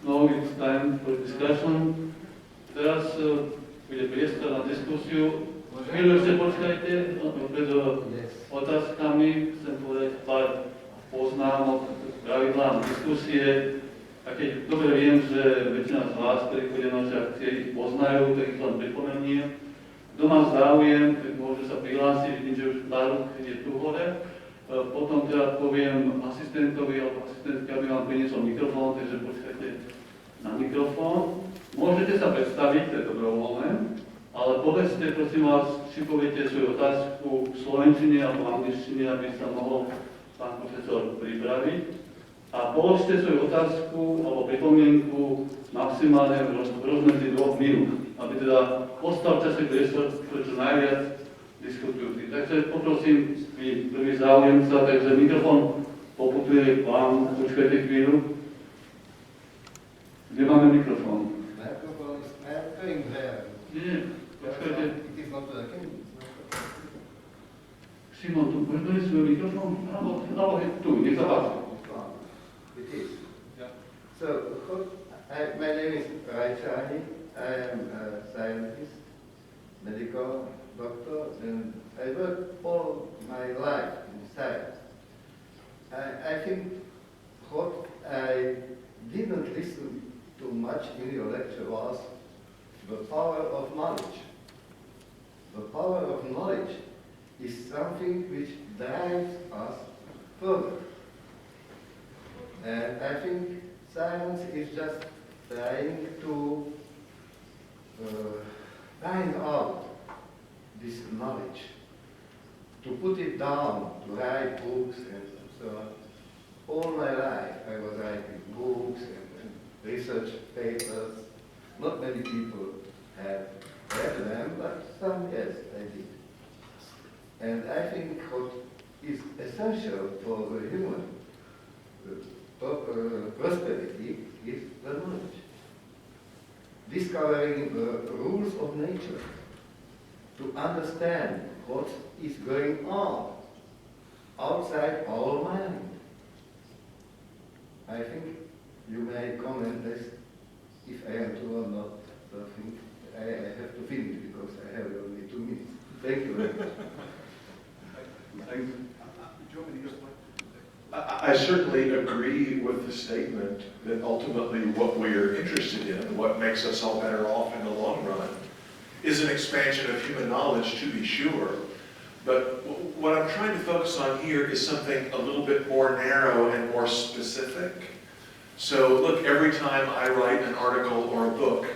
Now it's time for discussion. Teraz bude priestor na diskusiu. Chvíľu ešte počkajte, pred otázkami chcem povedať pár poznámok, pravidlám diskusie. A keď dobre viem, že väčšina z vás, ktorí chodia na naše akcie, ich poznajú, tak ich len pripomeniem. Kto má záujem, tak môže sa prihlásiť, vidím, že už pár rúk je tu hore. Potom teda poviem asistentovi alebo asistentke, aby vám priniesol mikrofón, takže počkajte na mikrofón. Môžete sa predstaviť, to je dobrovoľné, ale povedzte, prosím vás, či poviete svoju otázku v slovenčine alebo v angličtine, aby sa mohol pán profesor pripraviť. A položte svoju otázku alebo pripomienku maximálne v rozmedzi 2 minút, aby teda ostal časový priestor, čo najviac diskutujúci. Takže poprosím, vy prvý záujemca, takže mikrofón poputuje k vám, počkajte chvíľu. Kde máme mikrofón? Mikrofón is going there. Nie, počkajte. It is not working. Šimon, tu môžeš doniesť svoj mikrofón? Áno, je tu, nech sa páči. It is. Yeah. So, my name is Raichani. I am a scientist, medical doctor, and I work all my life in science. I think what I didn't listen to much in your lecture was the power of knowledge. The power of knowledge is something which drives us further. And I think science is just trying to find out this knowledge, to put it down, to write books and so on. All my life I was writing books and research papers. Not many people have read them, but some, yes, I did. And I think what is essential for the human prosperity is the knowledge. Discovering the rules of nature, to understand what is going on outside our mind. I think you may comment as if I am true or not. So I think I have to finish because I have only 2 minutes. Thank you very much. Thanks. I certainly agree with the statement that ultimately what we are interested in, what makes us all better off in the long run, is an expansion of human knowledge, to be sure. But what I'm trying to focus on here is something a little bit more narrow and more specific. So look, every time I write an article or a book,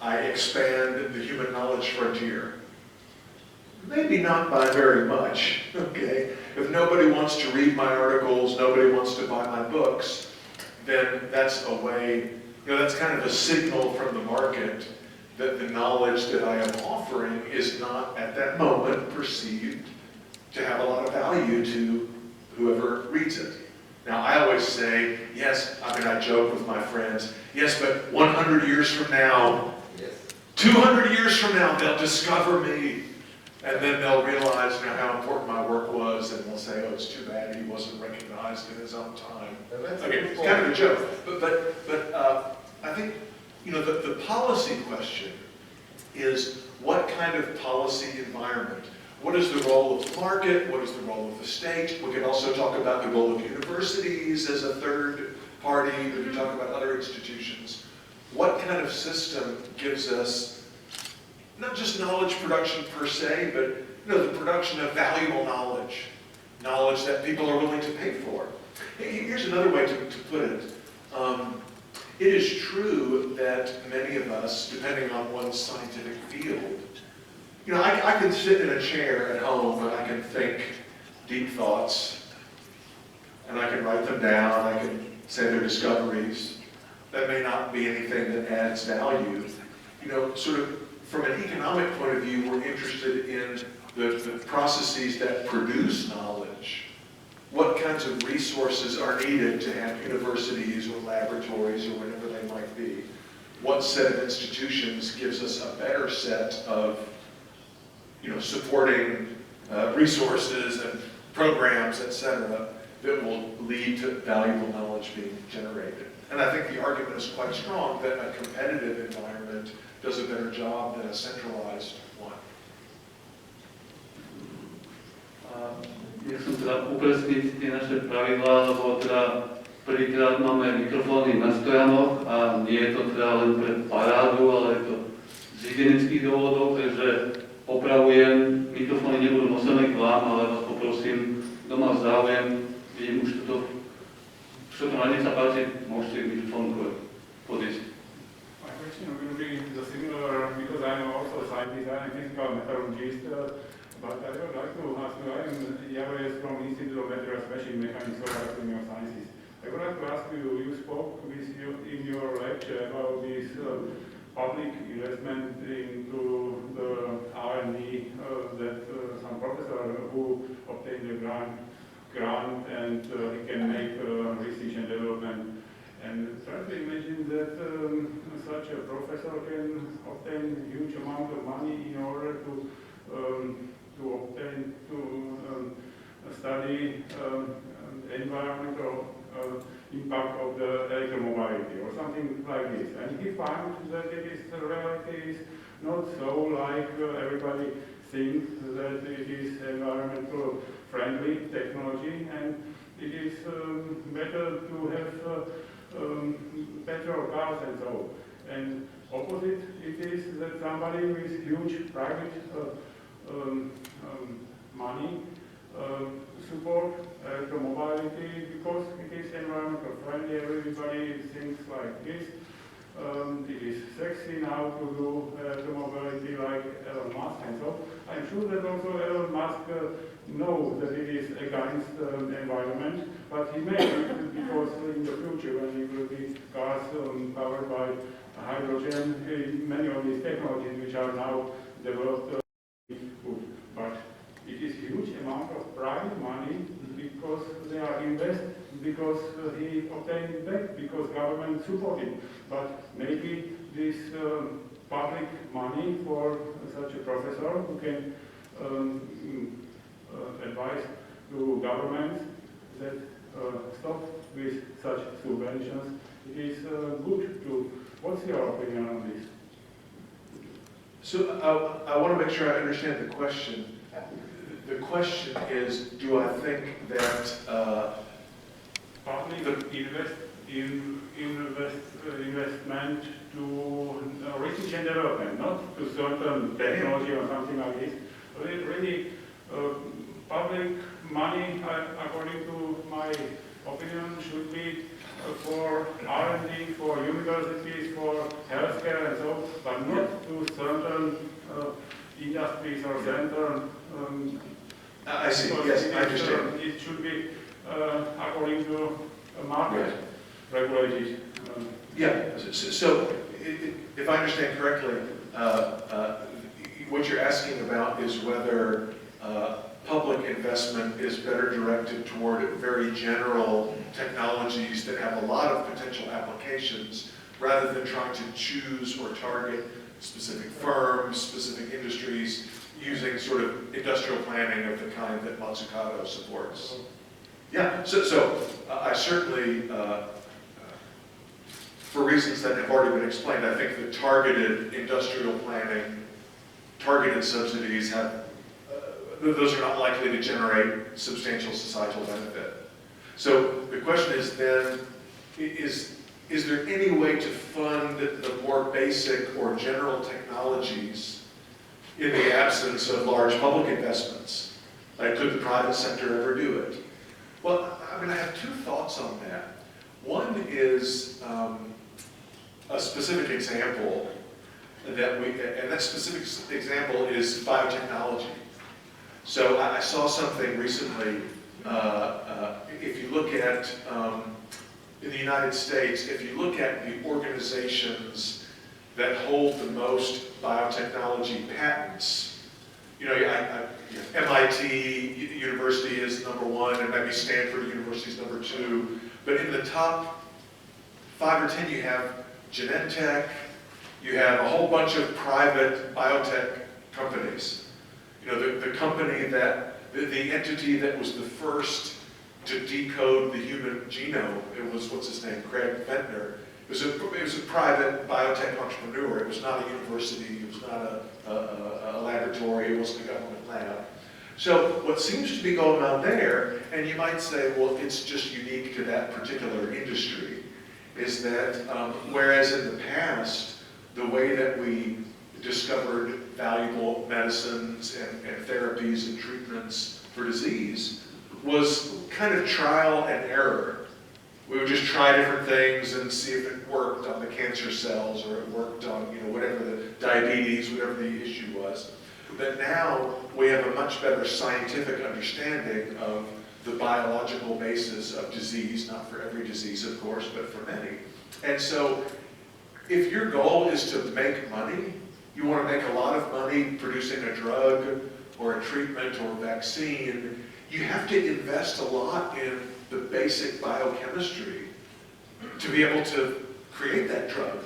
I expand the human knowledge frontier. Maybe not by very much, okay? If nobody wants to read my articles, nobody wants to buy my books, then that's a way, that's kind of a signal from the market that the knowledge that I am offering is not at that moment perceived to have a lot of value to whoever reads it. Now, I always say, yes, I joke with my friends, yes, but 100 years from now, Yes. 200 years from now, they'll discover me. And then they'll realize how important my work was, and they'll say, oh, it's too bad he wasn't recognized in his own time. Okay, it's kind of a joke. But I think, the policy question is what kind of policy environment? What is the role of the market? What is the role of the state? We can also talk about the role of universities as a third party. We can talk about other institutions. What kind of system gives us not just knowledge production per se, but the production of valuable knowledge, knowledge that people are willing to pay for. Here's another way to put it. It is true that many of us, depending on one's scientific field, I can sit in a chair at home and I can think deep thoughts, and I can write them down, I can say they're discoveries. That may not be anything that adds value. Sort of from an economic point of view, we're interested in the processes that produce knowledge. What kinds of resources are needed to have universities or laboratories or whatever they might be? What set of institutions gives us a better set of supporting resources and programs, etc. that will lead to valuable knowledge being generated. And I think the argument is quite strong that a competitive environment does a better job than a centralized one. Ja som teda upresniť tie naše pravidlá, lebo teda prvýkrát máme mikrofóny na stojanoch a nie je to teda len pre parádu, ale je to z hygienických dôvodov, takže opravujem, mikrofóny nebudú nosené k vám, ale vás poprosím, kto má záujem, vidím už toto, čo to na nech sa páči, môžete mikrofón podísť. My question will be the similar, because I'm also a scientist and a physical metallurgist, but I would like to ask you, I'm Jaroes from Institute of Materials Machine Mechanics of Academy of Sciences. I would like to ask you, you spoke in your lecture about this public investment into the R&D that some professor who obtained a grant and he can make research and development. And try to imagine that such a professor can obtain huge amount of money in order to study environmental impact of the electromobility or something like this. And he found that the reality is not so like everybody thinks, that it is environmental friendly technology, and it is better to have petrol cars and so. And opposite, it is that somebody with huge private money support electromobility because it is environmental friendly. Everybody thinks like this. It is sexy now to do electromobility like Elon Musk and so. I'm sure that also Elon Musk knows that it is against the environment, but he may because in the future when it will be cars powered by hydrogen, many of these technologies which are now developed good. But it is huge amount of private money because they are invested, because he obtained back, because government supported. But maybe this public money for such a professor who can advise to governments that stop with such subventions, it is good to. What's your opinion on this? So I want to make sure I understand the question. The question is, do I think that public investment to research and development, not to certain technology or something like this. Really, public money, according to my opinion, should be for R&D, for universities, for healthcare and so, but not to certain industries or certain. I see, yes, I understand. It should be according to market regulated. Yeah, so if I understand correctly, what you're asking about is whether public investment is better directed toward very general technologies that have a lot of potential applications rather than trying to choose or target specific firms, specific industries, using sort of industrial planning of the kind that Matsukato supports. Yeah, so I certainly, for reasons that have already been explained, I think the targeted industrial planning, targeted subsidies have, those are not likely to generate substantial societal benefit. So the question is then, is there any way to fund the more basic or general technologies in the absence of large public investments? Like, could the private sector ever do it? Well, I mean, I have two thoughts on that. One is a specific example and that specific example is biotechnology. So I saw something recently, if you look at, in the United States, if you look at the organizations that hold the most biotechnology patents, you know, MIT University is number one, and maybe Stanford University is number two, but in the top 5 or 10 you have Genentech, you have a whole bunch of private biotech companies. You know, the company that, the entity that was the first to decode the human genome. It was, what's his name, Craig Ventnor. It was a private biotech entrepreneur. It was not a university. It was not a laboratory. It wasn't a government lab. So what seems to be going on there, and you might say, well, it's just unique to that particular industry, is that whereas in the past, the way that we discovered valuable medicines and therapies and treatments for disease was kind of trial and error. We would just try different things and see if it worked on the cancer cells or it worked on, you know, whatever the diabetes, whatever the issue was. But now we have a much better scientific understanding of the biological basis of disease, not for every disease, of course, but for many. And so if your goal is to make money, you want to make a lot of money producing a drug or a treatment or a vaccine, you have to invest a lot in the basic biochemistry to be able to create that drug.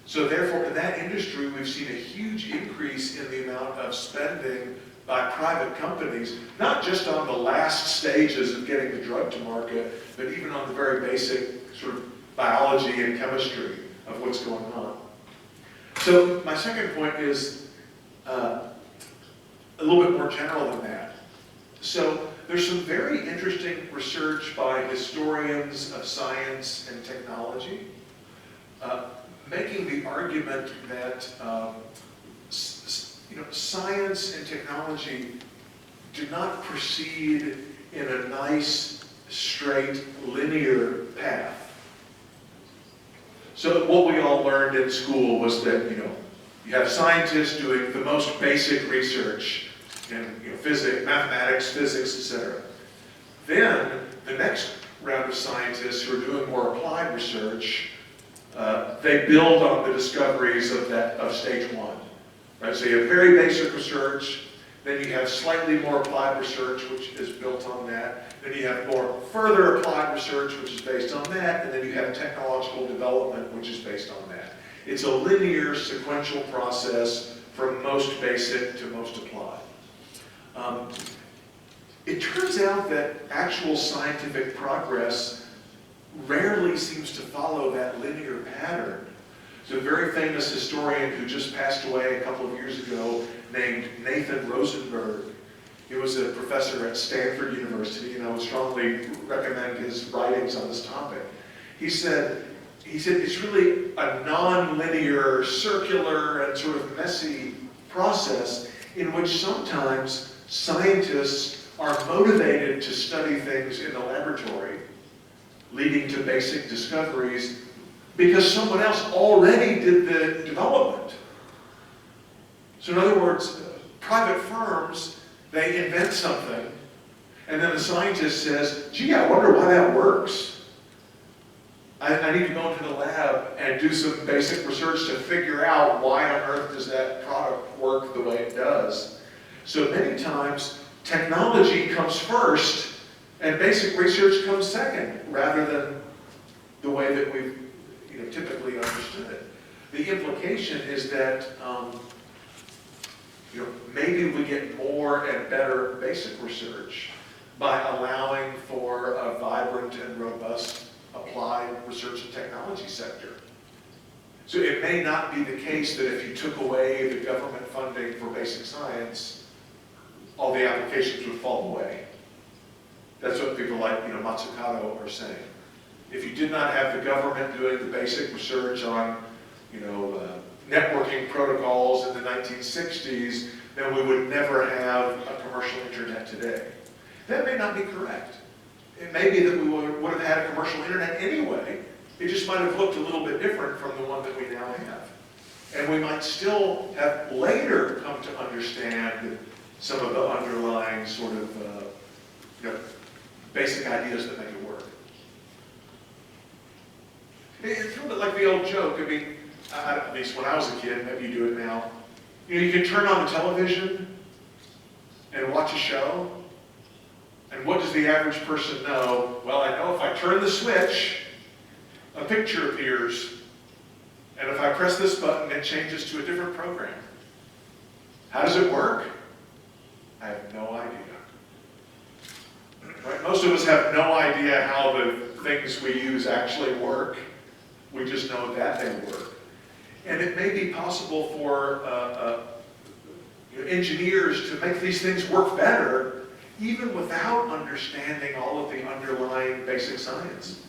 So therefore, in that industry, we've seen a huge increase in the amount of spending by private companies, not just on the last stages of getting the drug to market, but even on the very basic sort of biology and chemistry of what's going on. So my second point is a little bit more general than that. So there's some very interesting research by historians of science and technology making the argument that science and technology do not proceed in a nice, straight, linear path. So what we all learned in school was that, you have scientists doing the most basic research in physics, mathematics, physics, etc. Then the next round of scientists who are doing more applied research, they build on the discoveries of stage one. Right? So you have very basic research, then you have slightly more applied research, which is built on that. Then you have more further applied research, which is based on that. And then you have technological development, which is based on that. It's a linear, sequential process from most basic to most applied. It turns out that actual scientific progress rarely seems to follow that linear pattern. There's a very famous historian who just passed away a couple of years ago named Nathan Rosenberg. He was a professor at Stanford University, and I would strongly recommend his writings on this topic. He said it's really a non-linear, circular, and sort of messy process in which sometimes scientists are motivated to study things in the laboratory, leading to basic discoveries, because someone else already did the development. So in other words, private firms, they invent something, and then the scientist says, gee, I wonder why that works. I need to go into the lab and do some basic research to figure out why on earth does that product work the way it does. So many times, technology comes first, and basic research comes second, rather than the way that we've typically understood it. The implication is that maybe we get more and better basic research by allowing for a vibrant and robust applied research and technology sector. So it may not be the case that if you took away the government funding for basic science, all the applications would fall away. That's what people like Matsukato are saying. If you did not have the government doing the basic research on networking protocols in the 1960s, then we would never have a commercial internet today. That may not be correct. It may be that we would have had a commercial internet anyway. It just might have looked a little bit different from the one that we now have. And we might still have later come to understand some of the underlying sort of basic ideas that make it work. It's a little bit like the old joke. I mean, at least when I was a kid, maybe you do it now. You can turn on the television and watch a show, and what does the average person know? Well, I know if I turn the switch, a picture appears, and if I press this button, it changes to a different program. How does it work? I have no idea. Right? Most of us have no idea how the things we use actually work. We just know that they work. And it may be possible for engineers to make these things work better, even without understanding all of the underlying basic science.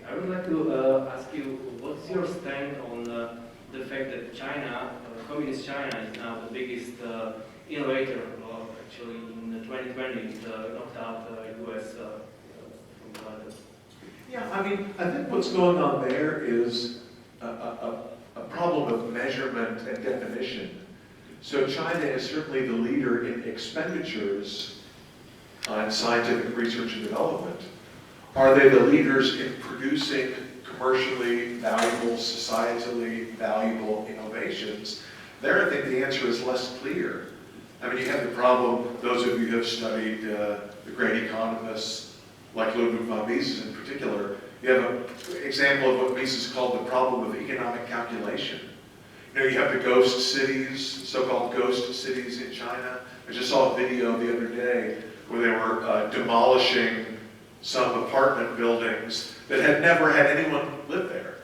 I would like to ask you, what's your stand on the fact that China, communist China, is now the biggest innovator, actually in 2020 it knocked out US from the ladder. Yeah, I mean, I think what's going on there is a problem of measurement and definition. So China is certainly the leader in expenditures on scientific research and development. Are they the leaders in producing commercially valuable, societally valuable innovations? There, I think the answer is less clear. I mean, you have the problem, those of you who have studied the great economists, like Ludwig von Mises in particular, you have an example of what Mises called the problem of economic calculation. You know, you have the ghost cities, so-called ghost cities in China. I just saw a video the other day where they were demolishing some apartment buildings that had never had anyone live there.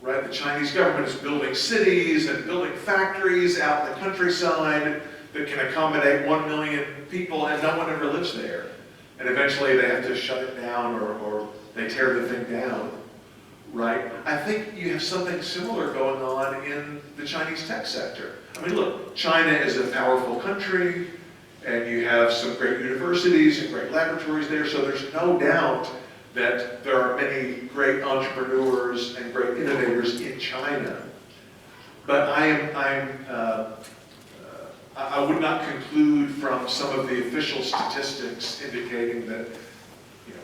Right? The Chinese government is building cities and building factories out in the countryside that can accommodate 1 million people, and no one ever lives there. And eventually they have to shut it down or they tear the thing down. Right? I think you have something similar going on in the Chinese tech sector. I mean, look, China is a powerful country, and you have some great universities and great laboratories there, so there's no doubt that there are many great entrepreneurs and great innovators in China. But I would not conclude from some of the official statistics indicating that, you know,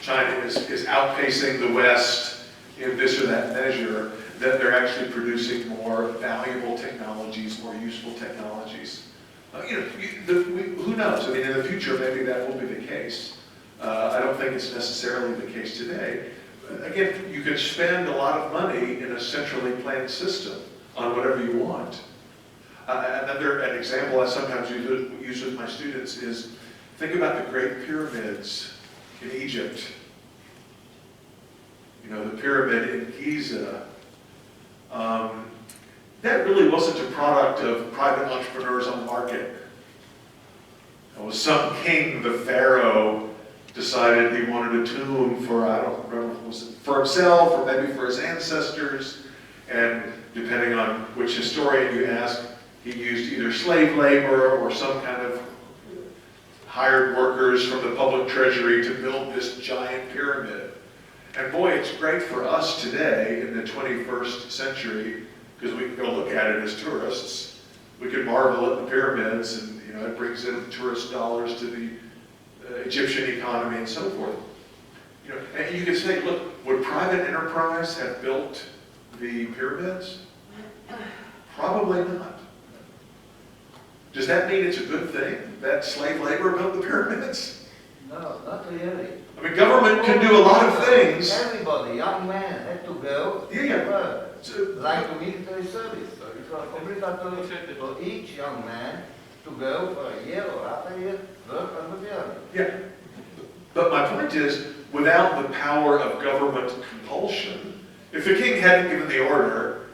China is outpacing the West in this or that measure, that they're actually producing more valuable technologies, more useful technologies. Who knows? I mean, in the future, maybe that will be the case. I don't think it's necessarily the case today. Again, you can spend a lot of money in a centrally planned system on whatever you want. An example I sometimes use with my students is, think about the Great Pyramids in Egypt. You know, the pyramid in Giza. That really wasn't a product of private entrepreneurs on the market. It was some king, the pharaoh, decided he wanted a tomb for, I don't remember, was it for himself or maybe for his ancestors. And depending on which historian you ask, he used either slave labor or some kind of hired workers from the public treasury to build this giant pyramid. And boy, it's great for us today in the 21st century, because we can go look at it as tourists. We can marvel at the pyramids, and you know, it brings in tourist dollars to the Egyptian economy and so forth. You know, and you can say, look, would private enterprise have built the pyramids? Probably not. Does that mean it's a good thing that slave labor built the pyramids? No, not really. I mean, government can do a lot of things. Everybody, young man, had to go Yeah. to work, like the military service. So it was obligatory for each young man to go for a year or half a year, work on the pyramid. Yeah. But my point is, without the power of government compulsion, if the king hadn't given the order,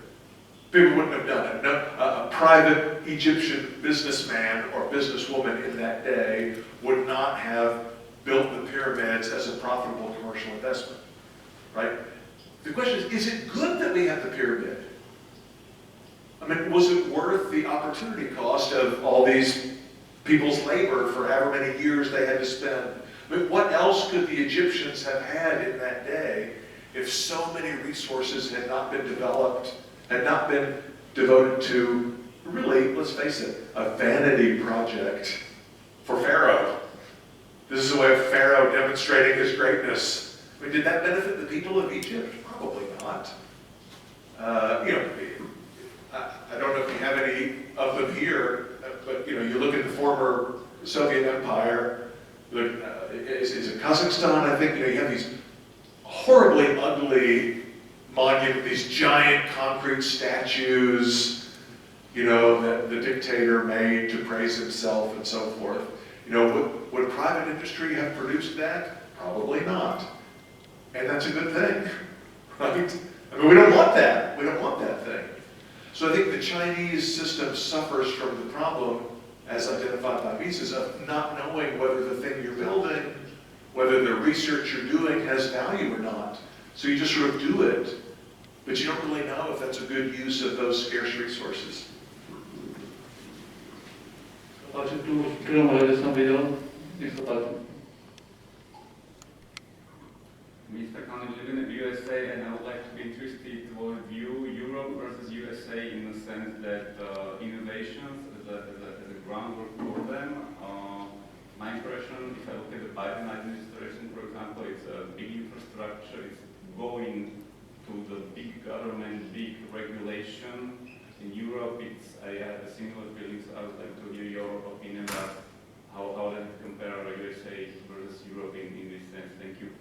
people wouldn't have done it. No, a private Egyptian businessman or businesswoman in that day would not have built the pyramids as a profitable commercial investment, right? The question is it good that we have the pyramid? I mean, was it worth the opportunity cost of all these people's labor for however many years they had to spend? I mean, what else could the Egyptians have had in that day if so many resources had not been developed, had not been devoted to, really, let's face it, a vanity project for Pharaoh? This is a way of Pharaoh demonstrating his greatness. I mean, did that benefit the people of Egypt? Probably not. You know, I don't know if you have any of them here, but you know, you look at the former Soviet Empire. Look, is it Kazakhstan? I think you know you have these horribly ugly these giant concrete statues, you know, that the dictator made to praise himself and so forth. You know, would private industry have produced that? Probably not. And that's a good thing, right? I mean, we don't want that. We don't want that thing. So I think the Chinese system suffers from the problem, as identified by Mises, of not knowing whether the thing you're building, whether the research you're doing has value or not. So you just sort of do it, but you don't really know if that's a good use of those scarce resources. Páči tu v prvom rade som videl, nech sa páči. Mr. Klein, you live in the USA, and I would like to be interested to view Europe versus USA in the sense that innovations as a groundwork for them. My impression, if I look at the Biden administration, for example, it's a big infrastructure, it's going to the big government, big regulation. In Europe, I have a similar feeling, so I would like to hear your opinion about how that compare USA versus Europe in this sense. Thank you.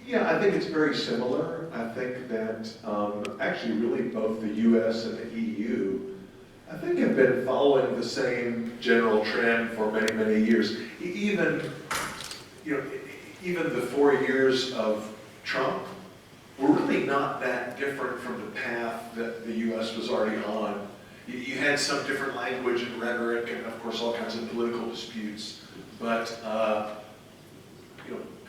Yeah, I think it's very similar. I think that actually really both the US and the EU, I think, have been following the same general trend for many, many years. Even the 4 years of Trump were really not that different from the path that the US was already on. You had some different language and rhetoric and, of course, all kinds of political disputes. But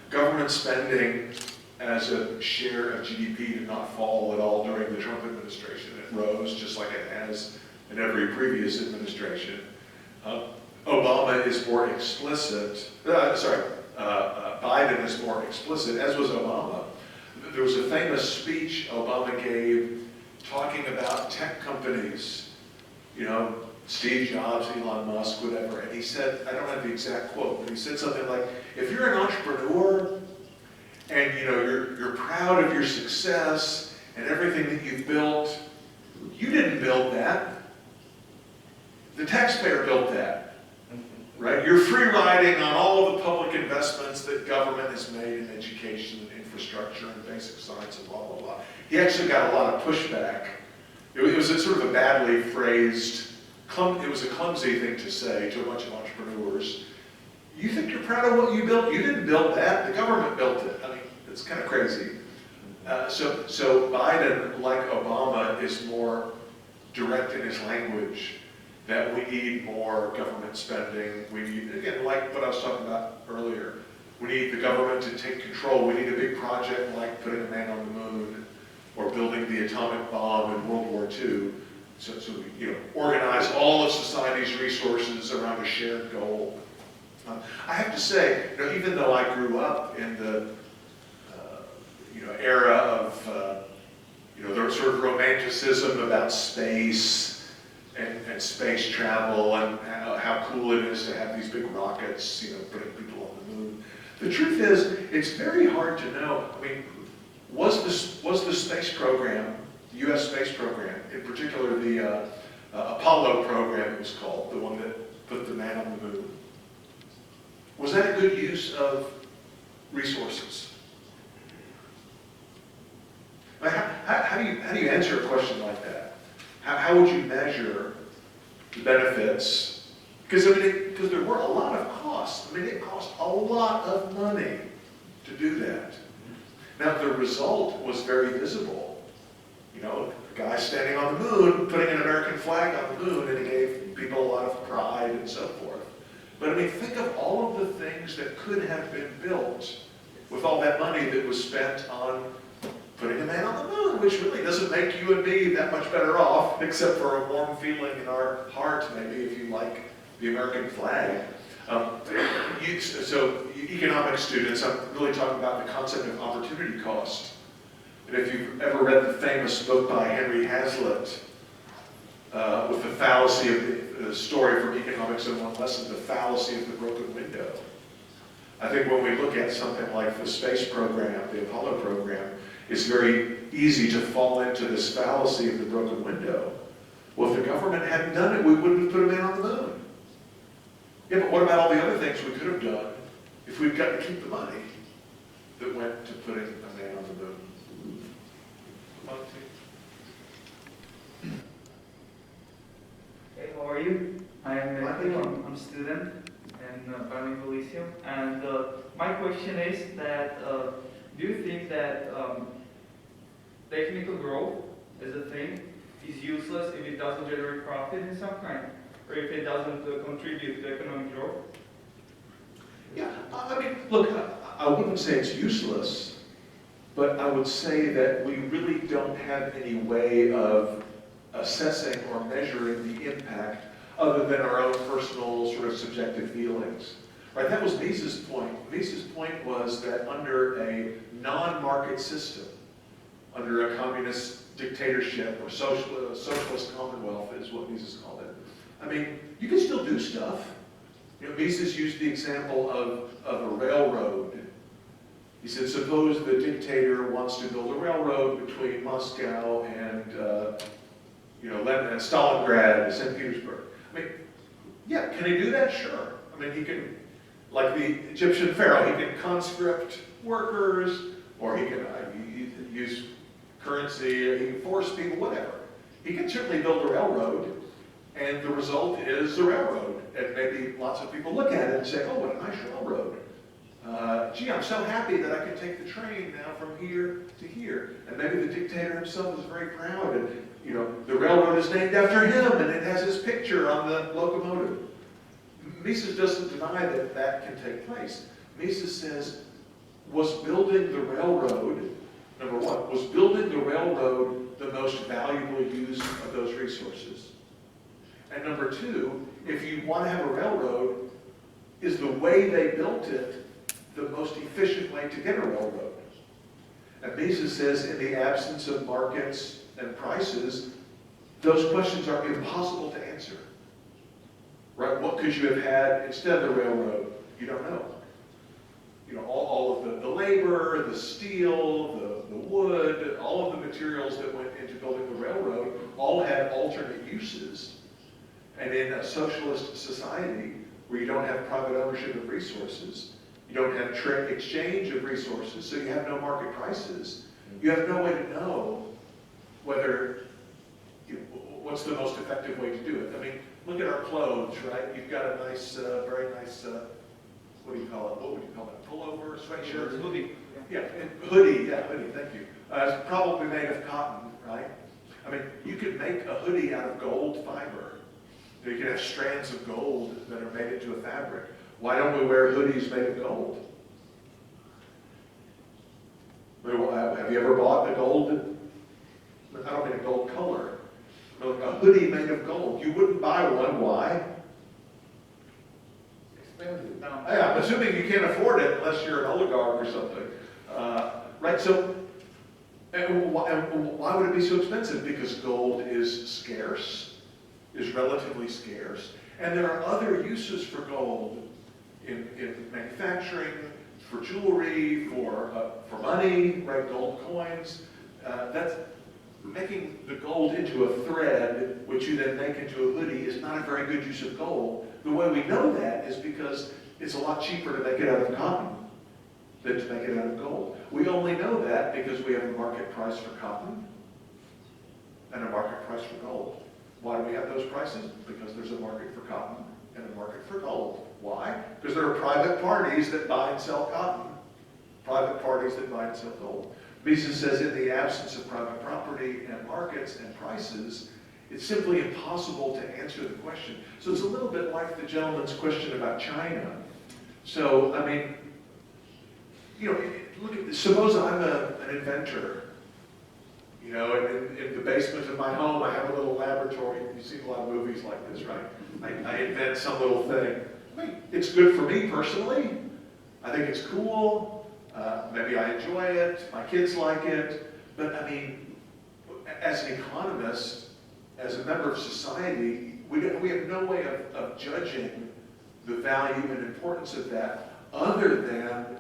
government spending as a share of GDP did not fall at all during the Trump administration. It rose just like it has in every previous administration. Obama is more explicit. Biden is more explicit, as was Obama. There was a famous speech Obama gave talking about tech companies, you know, Steve Jobs, Elon Musk, whatever, and he said, I don't have the exact quote, but he said something like, if you're an entrepreneur and you're proud of your success and everything that you've built, you didn't build that. The taxpayer built that, right? You're free riding on all of the public investments that government has made in education and infrastructure and basic science and blah, blah, blah. He actually got a lot of pushback. It was a sort of a badly phrased, it was a clumsy thing to say to a bunch of entrepreneurs. You think you're proud of what you built? You didn't build that, the government built it. I mean, it's kind of crazy. So Biden, like Obama, is more direct in his language, that we need more government spending. We need, again, like what I was talking about earlier, we need the government to take control. We need a big project like putting a man on the moon or building the atomic bomb in World War II. So we organize all of society's resources around a shared goal. I have to say, even though I grew up in the era of the sort of romanticism about space and space travel and how cool it is to have these big rockets, putting people on the moon. The truth is, it's very hard to know. I mean, was the space program, the U.S. space program, in particular the Apollo program it was called, the one that put the man on the moon, was that a good use of resources? How do you answer a question like that? How would you measure the benefits? Because there were a lot of costs. I mean, it cost a lot of money to do that. Now, the result was very visible. A guy standing on the moon, putting an American flag on the moon, and it gave people a lot of pride and so forth. But I mean, think of all of the things that could have been built with all that money that was spent on putting a man on the moon, which really doesn't make you and me that much better off, except for a warm feeling in our heart, maybe, if you like the American flag. So economics students, I'm really talking about the concept of opportunity cost. And if you've ever read the famous book by Henry Hazlitt, with the fallacy of the story from Economics in One Lesson, the fallacy of the broken window. I think when we look at something like the space program, the Apollo program, it's very easy to fall into this fallacy of the broken window. Well, if the government hadn't done it, we wouldn't have put a man on the moon. Yeah, but what about all the other things we could have done if we'd got to keep the money that went to putting a man on the moon? Hey, how are you? I am Matthew. I'm a student in Bilingual Lyceum. And my question is that do you think that technical growth as a thing is useless if it doesn't generate profit in some kind, or if it doesn't contribute to economic growth? Yeah, I mean, look, I wouldn't say it's useless, but I would say that we really don't have any way of assessing or measuring the impact other than our own personal sort of subjective feelings. Right, that was Mises' point. Mises' point was that under a non-market system, under a communist dictatorship or socialist commonwealth is what Mises called it. I mean, you can still do stuff. You know, Mises used the example of a railroad. He said, suppose the dictator wants to build a railroad between Moscow and Lenin, Stalingrad, and St. Petersburg. I mean, yeah, can he do that? Sure. I mean, he can, like the Egyptian pharaoh, he can conscript workers, or he can use currency, he can force people, whatever. He can certainly build a railroad, and the result is a railroad. And maybe lots of people look at it and say, oh, what a nice railroad. Gee, I'm so happy that I can take the train now from here to here. And maybe the dictator himself is very proud. And, you know, the railroad is named after him, and it has his picture on the locomotive. Mises doesn't deny that that can take place. Mises says, was building the railroad, number one, was building the railroad the most valuable use of those resources? And number two, if you want to have a railroad, is the way they built it the most efficient way to get a railroad? And Mises says in the absence of markets and prices, those questions are impossible to answer. Right? What could you have had instead of the railroad? You don't know. You know, all of the labor, the steel, the wood, all of the materials that went into building the railroad all had alternate uses. And in a socialist society where you don't have private ownership of resources, you don't have trade exchange of resources, so you have no market prices, you have no way to know whether, what's the most effective way to do it. I mean, look at our clothes, right? You've got a nice, very nice, what do you call it? What would you call it? Pullover, sweatshirt? Hoodie. Yeah, hoodie, thank you. It's probably made of cotton, right? I mean, you could make a hoodie out of gold fiber. You can have strands of gold that are made into a fabric. Why don't we wear hoodies made of gold? Have you ever bought a gold? I don't mean a gold color. A hoodie made of gold. You wouldn't buy one. Why? Expensive. Yeah, I'm assuming you can't afford it unless you're an oligarch or something. Right, so, and why would it be so expensive? Because gold is scarce, is relatively scarce, and there are other uses for gold in manufacturing, for jewelry, for money, right? Gold coins. That's making the gold into a thread, which you then make into a hoodie, is not a very good use of gold. The way we know that is because it's a lot cheaper to make it out of cotton than to make it out of gold. We only know that because we have a market price for cotton and a market price for gold. Why do we have those prices? Because there's a market for cotton and a market for gold. Why? Because there are private parties that buy and sell cotton, private parties that buy and sell gold. Mises says in the absence of private property and markets and prices, it's simply impossible to answer the question. So it's a little bit like the gentleman's question about China. So, I mean, look at this. Suppose I'm an inventor. In the basement of my home, I have a little laboratory. You've seen a lot of movies like this, right? I invent some little thing. I mean, it's good for me personally. I think it's cool. Maybe I enjoy it. My kids like it. But I mean, as an economist, as a member of society, we have no way of judging the value and importance of that other than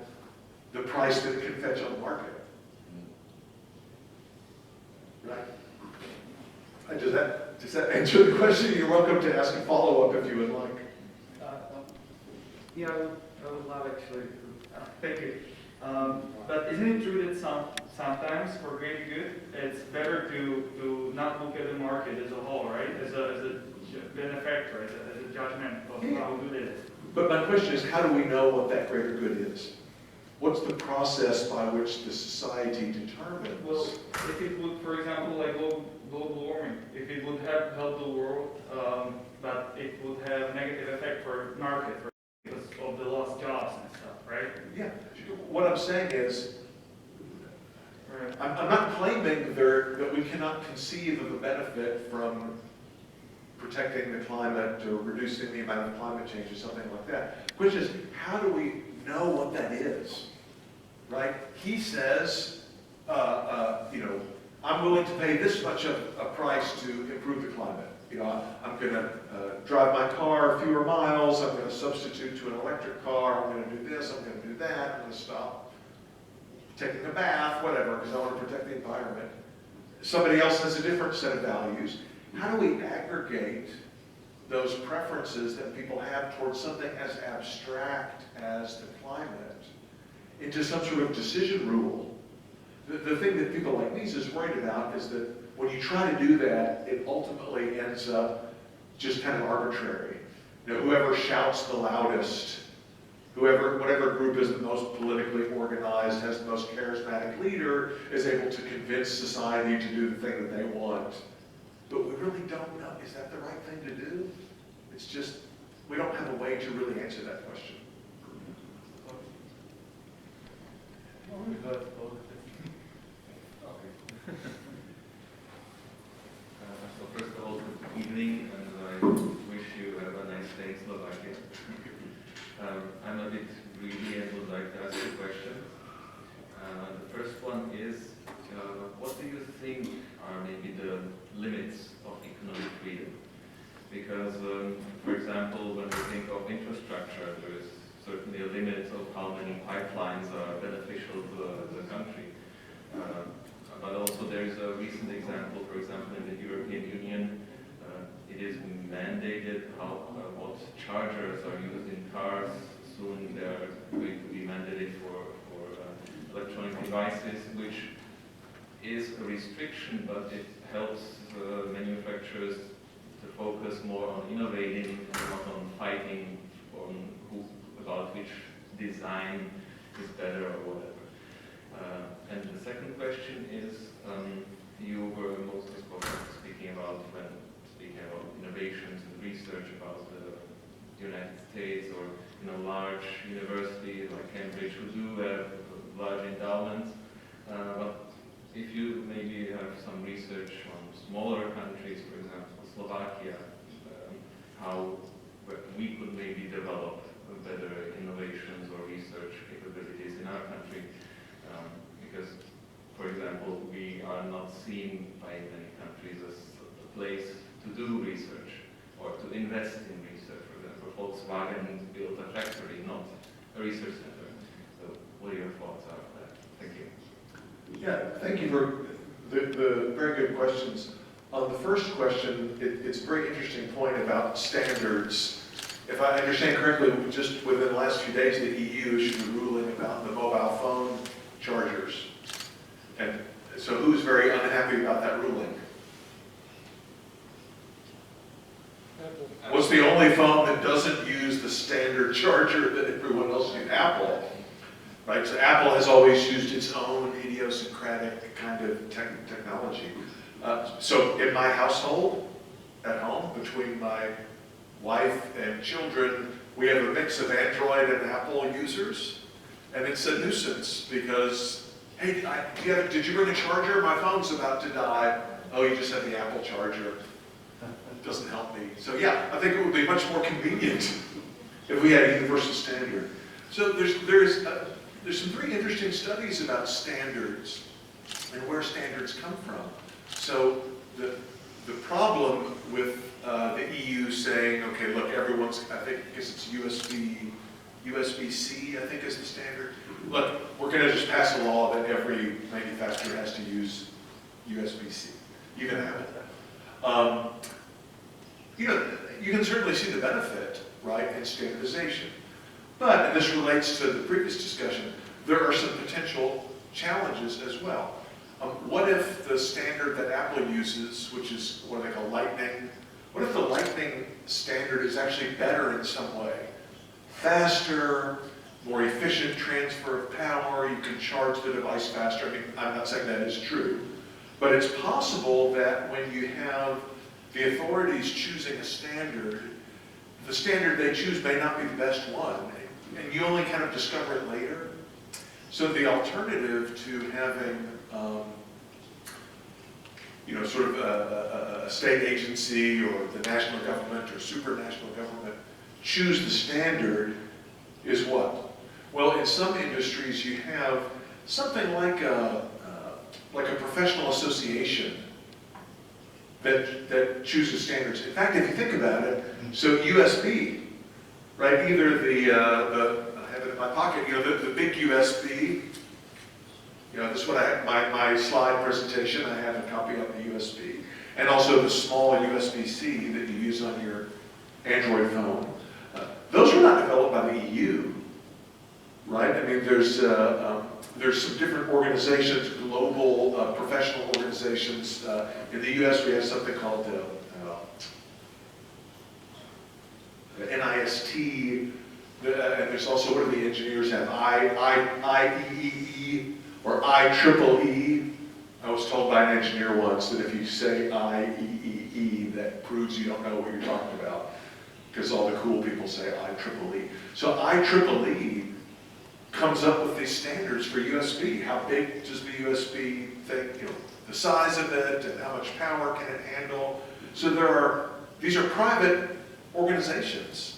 the price that it can fetch on the market. Right? Does that answer the question? You're welcome to ask a follow-up if you would like. Yeah, I would love actually. Thank you. But isn't it true that sometimes for greater good, it's better to not look at the market as a whole, right? As a benefactor, as a judgment of how good it is. But my question is, how do we know what that greater good is? What's the process by which the society determines? Well, if it would, for example, like global warming, if it would have helped the world, but it would have negative effect for market because of the lost jobs and stuff, right? Yeah. What I'm saying is, Right. I'm not claiming that we cannot conceive of a benefit from protecting the climate or reducing the amount of climate change or something like that. Which is, how do we know what that is? Right? He says, you know, I'm willing to pay this much of a price to improve the climate. You know, I'm going to drive my car fewer miles. I'm going to substitute to an electric car. I'm going to do this. I'm going to do that. I'm going to stop taking a bath, whatever, because I want to protect the environment. Somebody else has a different set of values. How do we aggregate those preferences that people have towards something as abstract as the climate into some sort of decision rule? The thing that people like Mises worried about is that when you try to do that, it ultimately ends up just kind of arbitrary. You know, whoever shouts the loudest, whatever group is the most politically organized, has the most charismatic leader, is able to convince society to do the thing that they want. But we really don't know, is that the right thing to do? It's just, we don't have a way to really answer that question. So first of all, good evening, and I wish you have a nice day in Slovakia. I'm a bit greedy and would like to ask you questions. The first one is, what do you think are maybe the limits of economic freedom? Because, for example, when we think of infrastructure, there is certainly a limit of how many pipelines are beneficial to the country. But also there is a recent example, for example, in the European Union, it is mandated what chargers are used in cars. Soon they are going to be mandated for electronic devices, which is a restriction, but it helps manufacturers to focus more on innovating and not on fighting on about which design is better or whatever. And the second question is, you were mostly speaking about innovations and research about the United States or large universities like Cambridge who do have large endowments. But if you maybe have some research on smaller countries, for example Slovakia, how we could maybe develop better innovations or research capabilities in our country. Because, for example, we are not seen by many countries as a place to do research or to invest in research. For example, Volkswagen built a factory, not a research center. So what are your thoughts on that? Thank you. Yeah, thank you for the very good questions. On the first question, it's a very interesting point about standards. If I understand correctly, just within the last few days, the EU issued a ruling about the mobile phone chargers. And so who's very unhappy about that ruling? What's the only phone that doesn't use the standard charger that everyone else uses? Apple. Right? So Apple has always used its own idiosyncratic kind of technology. So in my household, at home, between my wife and children, we have a mix of Android and Apple users. And it's a nuisance because, hey, did you bring a charger? My phone's about to die. Oh, you just have the Apple charger. Doesn't help me. So yeah, I think it would be much more convenient if we had a universal standard. So there's some very interesting studies about standards and where standards come from. So the problem with the EU saying, okay, look, everyone's, I guess it's USB-C, I think is the standard. Look, we're going to just pass a law that every manufacturer has to use USB-C, even Apple. You can certainly see the benefit, right, in standardization. But, and this relates to the previous discussion, there are some potential challenges as well. What if the standard that Apple uses, which is what they call Lightning, what if the Lightning standard is actually better in some way? Faster, more efficient transfer of power, you can charge the device faster. I mean, I'm not saying that is true, but it's possible that when you have the authorities choosing a standard, the standard they choose may not be the best one, and you only kind of discover it later. So the alternative to having, sort of a state agency or the national government or supranational government choose the standard is what? Well, in some industries you have something like a professional association that chooses standards. In fact, if you think about it, so USB, right? Either I have it in my pocket, the big USB. This is what I have, my slide presentation, I have a copy of the USB. And also the small USB-C that you use on your Android phone. Those were not developed by the EU, right? I mean, there's some different organizations, global professional organizations. In the US, we have something called NIST, and there's also, what do the engineers have? IEEE or IEEE. I was told by an engineer once that if you say IEEE, that proves you don't know what you're talking about, because all the cool people say IEEE. So IEEE comes up with these standards for USB. How big does the USB thing, the size of it, and how much power can it handle? So these are private organizations,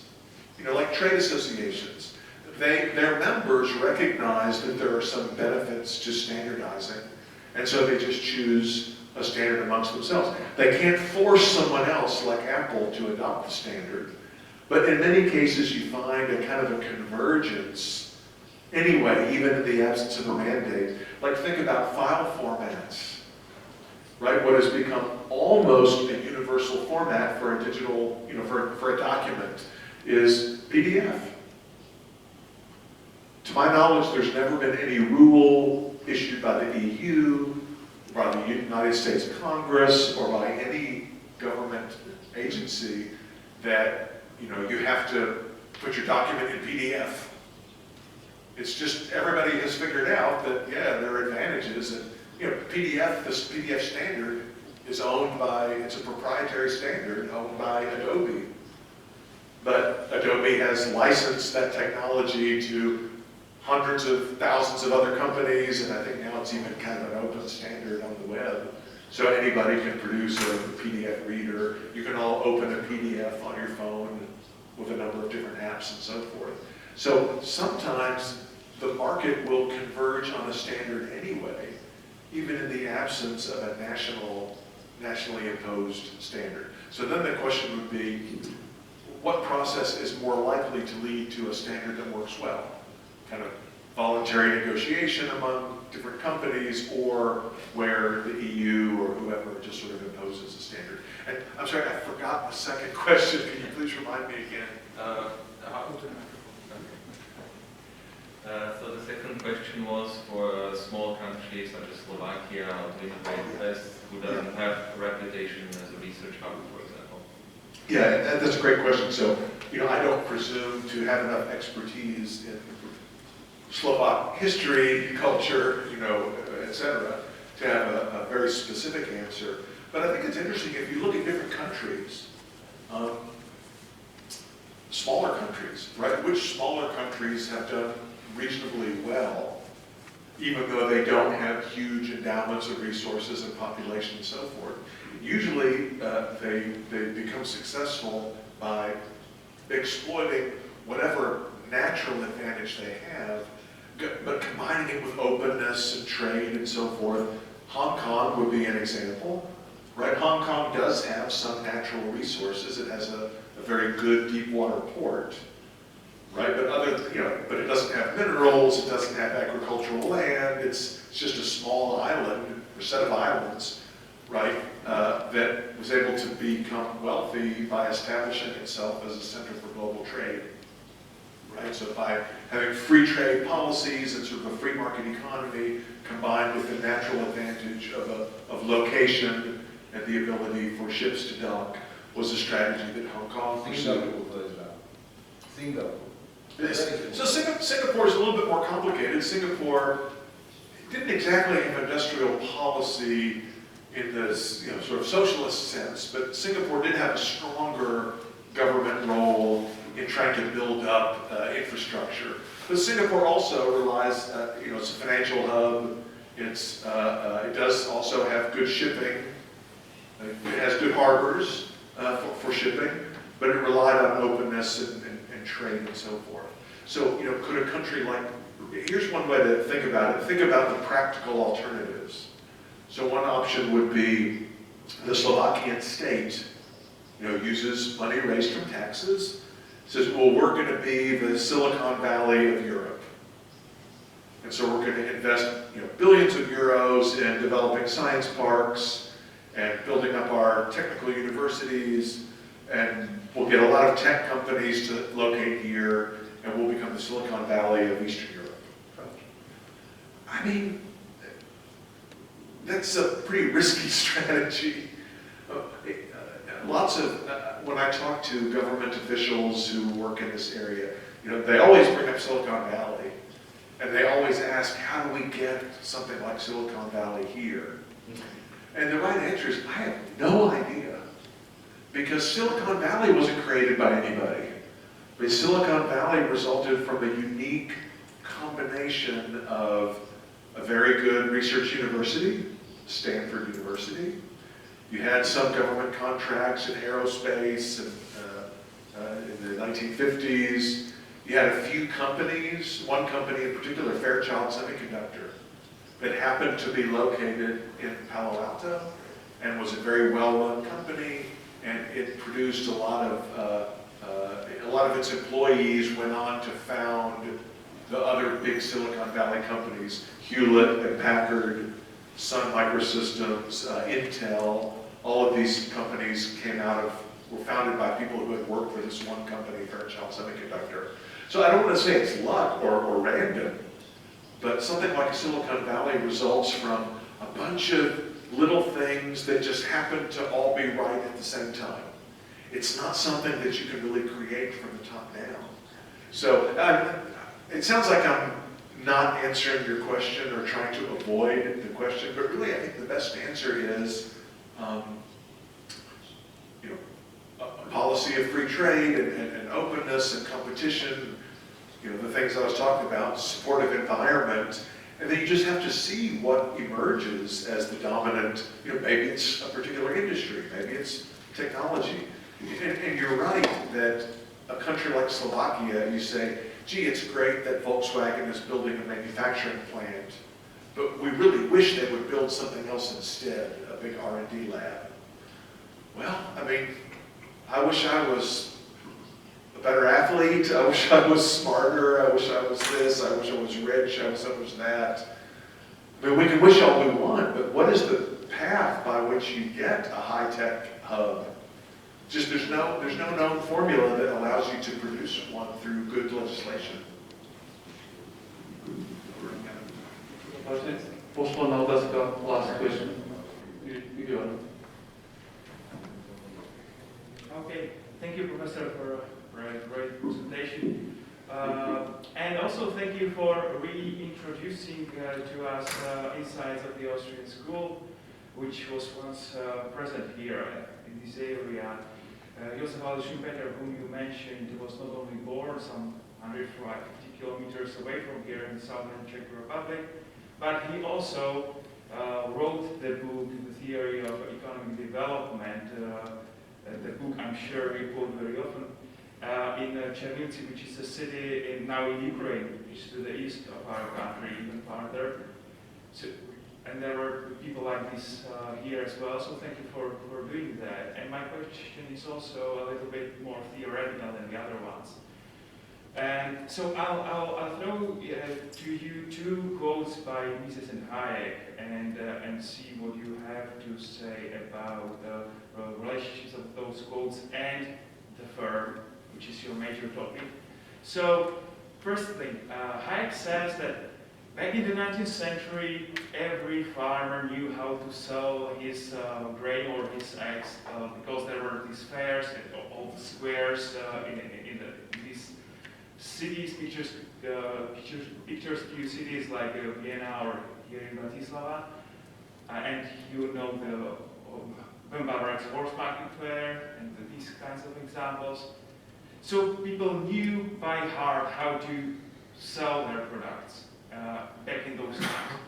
like trade associations. Their members recognize that there are some benefits to standardizing, and so they just choose a standard amongst themselves. They can't force someone else like Apple to adopt the standard, but in many cases you find a kind of a convergence anyway, even in the absence of a mandate. Like, think about file formats, right? What has become almost a universal format for a digital, for a document is PDF. To my knowledge, there's never been any rule issued by the EU, by the United States Congress, or by any government agency that, you have to put your document in PDF. It's just, everybody has figured out that, yeah, there are advantages, and, this PDF standard is owned by, it's a proprietary standard owned by Adobe. But Adobe has licensed that technology to hundreds of thousands of other companies, and I think now it's even kind of an open standard on the web. So anybody can produce a PDF reader. You can all open a PDF on your phone with a number of different apps and so forth. So sometimes the market will converge on a standard anyway, even in the absence of a nationally imposed standard. So then the question would be, what process is more likely to lead to a standard that works well? Kind of voluntary negotiation among different companies, or where the EU or whoever just sort of imposes a standard. And I'm sorry, I forgot the second question. Can you please remind me again? So the second question was for small countries such as Slovakia or who doesn't have a reputation as a research hub, for example. Yeah, that's a great question. So, I don't presume to have enough expertise in Slovak history, culture, etc., to have a very specific answer. But I think it's interesting, if you look at different countries, smaller countries, right? Which smaller countries have done reasonably well, even though they don't have huge endowments of resources and population and so forth. Usually, they become successful by exploiting whatever natural advantage they have, but combining it with openness and trade and so forth. Hong Kong would be an example, right? Hong Kong does have some natural resources. It has a very good deep water port, right? But but it doesn't have minerals. It doesn't have agricultural land. It's just a small island, or set of islands, right? That was able to become wealthy by establishing itself as a center for global trade. right? So by having free trade policies and sort of a free market economy combined with the natural advantage of location and the ability for ships to dock was a strategy that Hong Kong pursued. Singapore. So Singapore is a little bit more complicated. Singapore didn't exactly have industrial policy in this sort of socialist sense, but Singapore did have a stronger government role in trying to build up infrastructure. But Singapore also relies, it's a financial hub. It does also have good shipping. It has good harbors for shipping, but it relied on openness and trade and so forth. So, could a country like, here's one way to think about it. Think about the practical alternatives. So one option would be the Slovakian state, uses money raised from taxes, says, well, we're going to be the Silicon Valley of Europe. And so we're going to invest, billions of euros in developing science parks and building up our technical universities, and we'll get a lot of tech companies to locate here, and we'll become the Silicon Valley of Eastern Europe. I mean, that's a pretty risky strategy. When I talk to government officials who work in this area, they always bring up Silicon Valley, and they always ask, how do we get something like Silicon Valley here? And the right answer is, I have no idea. Because Silicon Valley wasn't created by anybody. But Silicon Valley resulted from a unique combination of a very good research university, Stanford University. You had some government contracts in aerospace in the 1950s. You had a few companies, one company in particular, Fairchild Semiconductor, that happened to be located in Palo Alto and was a very well-run company, and it produced a lot of its employees went on to found the other big Silicon Valley companies, Hewlett and Packard, Sun Microsystems, Intel. All of these companies were founded by people who had worked for this one company, Fairchild Semiconductor. So I don't want to say it's luck or random, but something like Silicon Valley results from a bunch of little things that just happen to all be right at the same time. It's not something that you can really create from the top down. So it sounds like I'm not answering your question or trying to avoid the question, but really I think the best answer is a policy of free trade and openness and competition, the things I was talking about, supportive environment, and then you just have to see what emerges as the dominant, maybe it's a particular industry, maybe it's technology. And you're right that a country like Slovakia, you say, gee, it's great that Volkswagen is building a manufacturing plant, but we really wish they would build something else instead, a big R&D lab. Well, I mean, I wish I was a better athlete, I wish I was smarter, I wish I was this, I wish I was rich, I wish I was that. I mean, we can wish all we want, but what is the path by which you get a high-tech hub? Just there's no known formula that allows you to produce one through good legislation. Posledná otázka, last question. Okay, thank you, Professor, for a great presentation. And also thank you for reintroducing to us insights of the Austrian school, which was once present here in this area. Josef Schumpeter, whom you mentioned, was not only born some 150 kilometers away from here in the southern Czech Republic, but he also wrote the book, The Theory of Economic Development, the book I'm sure we quote very often, in Chernivtsi, which is a city now in Ukraine, which is to the east of our country, even farther. So, and there were people like this here as well, so thank you for doing that. And my question is also a little bit more theoretical than the other ones. And so I'll throw to you two quotes by Mises and Hayek and see what you have to say about the relationships of those quotes and the firm, which is your major topic. So, firstly, Hayek says that back in the 19th century, every farmer knew how to sow his grain or his eggs because there were these fairs and all the squares in these cities, picturesque cities like Vienna or here in Bratislava. And you know the Bureaucrats horse market fair and these kinds of examples. So people knew by heart how to sell their products back in those times.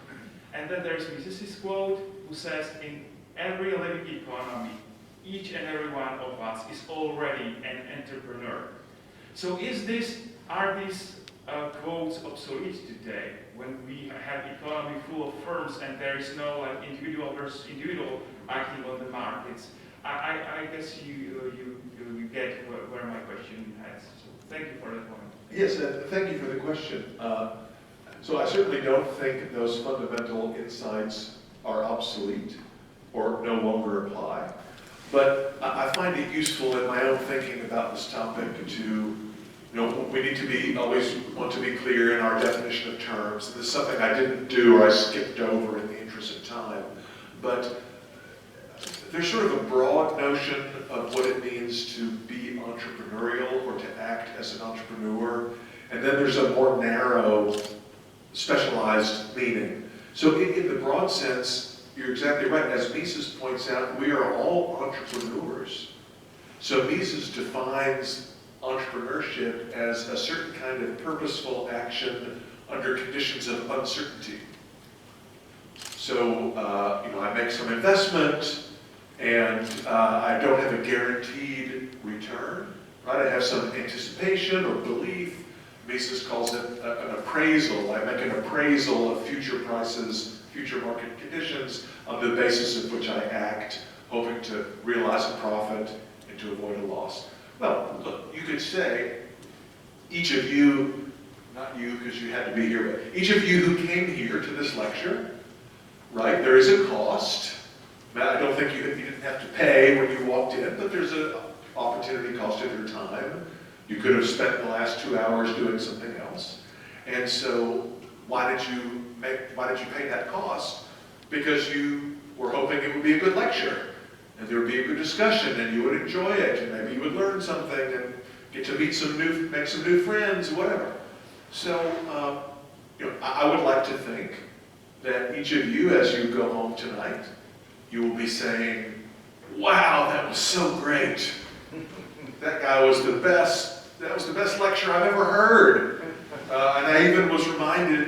And then there's Mises's quote who says, in every living economy, each and every one of us is already an entrepreneur. So are these quotes obsolete today when we have economy full of firms and there is no like individual versus individual acting on the markets? I guess you get where my question heads. So thank you for that point. Yes, thank you for the question. So I certainly don't think those fundamental insights are obsolete or no longer apply. But I find it useful in my own thinking about this topic to, we need to always want to be clear in our definition of terms. And this is something I didn't do or I skipped over in the interest of time. But there's sort of a broad notion of what it means to be entrepreneurial or to act as an entrepreneur. And then there's a more narrow, specialized meaning. So in the broad sense, you're exactly right. As Mises points out, we are all entrepreneurs. So Mises defines entrepreneurship as a certain kind of purposeful action under conditions of uncertainty. So, I make some investment, and I don't have a guaranteed return, right? I have some anticipation or belief. Mises calls it an appraisal. I make an appraisal of future prices, future market conditions on the basis of which I act, hoping to realize a profit and to avoid a loss. Well, look, you could say, each of you, not you because you had to be here, but each of you who came here to this lecture, right, there is a cost. I don't think you didn't have to pay when you walked in, but there's an opportunity cost of your time. You could have spent the last 2 hours doing something else. And so why did you pay that cost? Because you were hoping it would be a good lecture, and there would be a good discussion, and you would enjoy it, and maybe you would learn something, and get to make some new friends, whatever. So, I would like to think that each of you, as you go home tonight, you will be saying, wow, that was so great. That guy was the best. That was the best lecture I've ever heard. And I even was reminded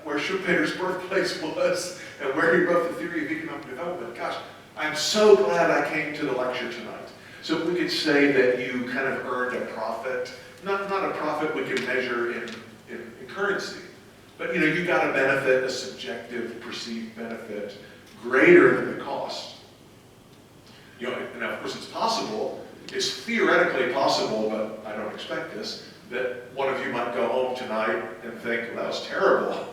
where Schumpeter's birthplace was and where he wrote the theory of economic development. Gosh, I'm so glad I came to the lecture tonight. So we could say that you kind of earned a profit, not a profit we can measure in currency, but you got a benefit, a subjective perceived benefit greater than the cost. And of course it's possible, it's theoretically possible, but I don't expect this, that one of you might go home tonight and think, well, that was terrible.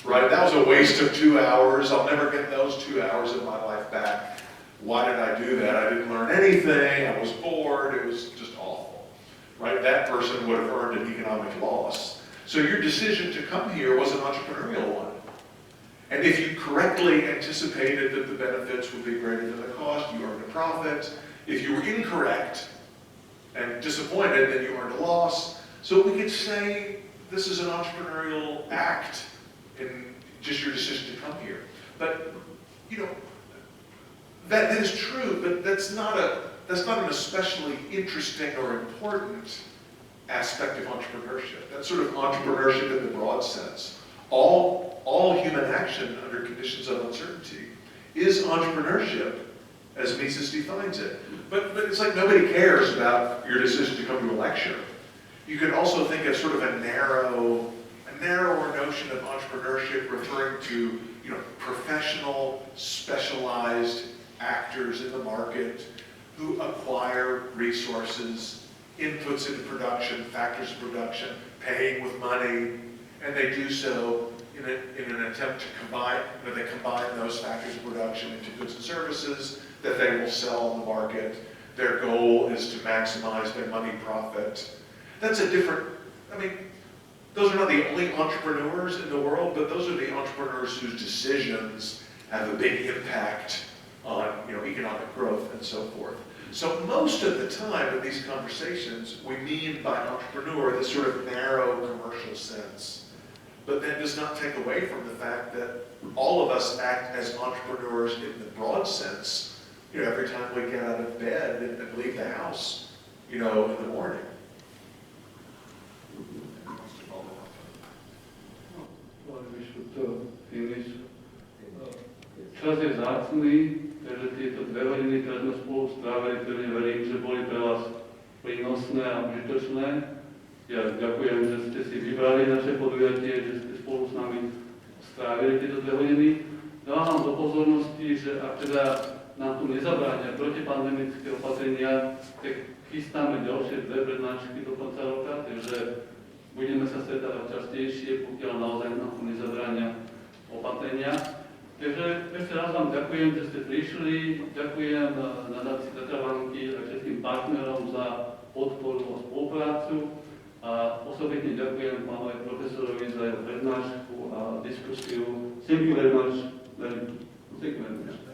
Right, that was a waste of 2 hours. I'll never get those 2 hours of my life back. Why did I do that? I didn't learn anything. I was bored. It was just awful. Right, that person would have earned an economic loss. So your decision to come here was an entrepreneurial one. And if you correctly anticipated that the benefits would be greater than the cost, you earned a profit. If you were incorrect and disappointed, then you earned a loss. So we could say this is an entrepreneurial act in just your decision to come here. But, that is true, but that's not an especially interesting or important aspect of entrepreneurship. That's sort of entrepreneurship in the broad sense. All human action under conditions of uncertainty is entrepreneurship, as Mises defines it. But it's like nobody cares about your decision to come to a lecture. You could also think of sort of a narrower notion of entrepreneurship referring to professional, specialized actors in the market who acquire resources, inputs into production, factors of production, paying with money, and they do so in an attempt to combine those factors of production into goods and services that they will sell on the market. Their goal is to maximize their money profit. That's a different I mean, those are not the only entrepreneurs in the world, but those are the entrepreneurs whose decisions have a big impact on, economic growth and so forth. So most of the time in these conversations, we mean by entrepreneur this sort of narrow commercial sense. But that does not take away from the fact that all of us act as entrepreneurs in the broad sense, every time we get out of bed and leave the house, in the morning. Well, we should finish. Čas je vzácny, takže tieto 2 hodiny, ktoré sme spolu strávili, pevne verím, že boli pre vás prínosné a užitočné. Ja ďakujem, že ste si vybrali naše podujatie, že ste spolu s nami strávili tieto 2 hodiny. Dávam do pozornosti, že ak teda nám tu nezabránia protipandemické opatrenia, tak chystáme ďalšie 2 prednášky do konca roka, takže budeme sa stretávať častejšie, pokiaľ naozaj nám tu nezabránia opatrenia. Takže ešte raz vám ďakujem, že ste prišli, ďakujem nadácii Štefániky a všetkým partnerom za podporu a spoluprácu a osobitne ďakujem pánovi profesorovi za jeho prednášku a diskusiu. Thank you very much. Thank you very much.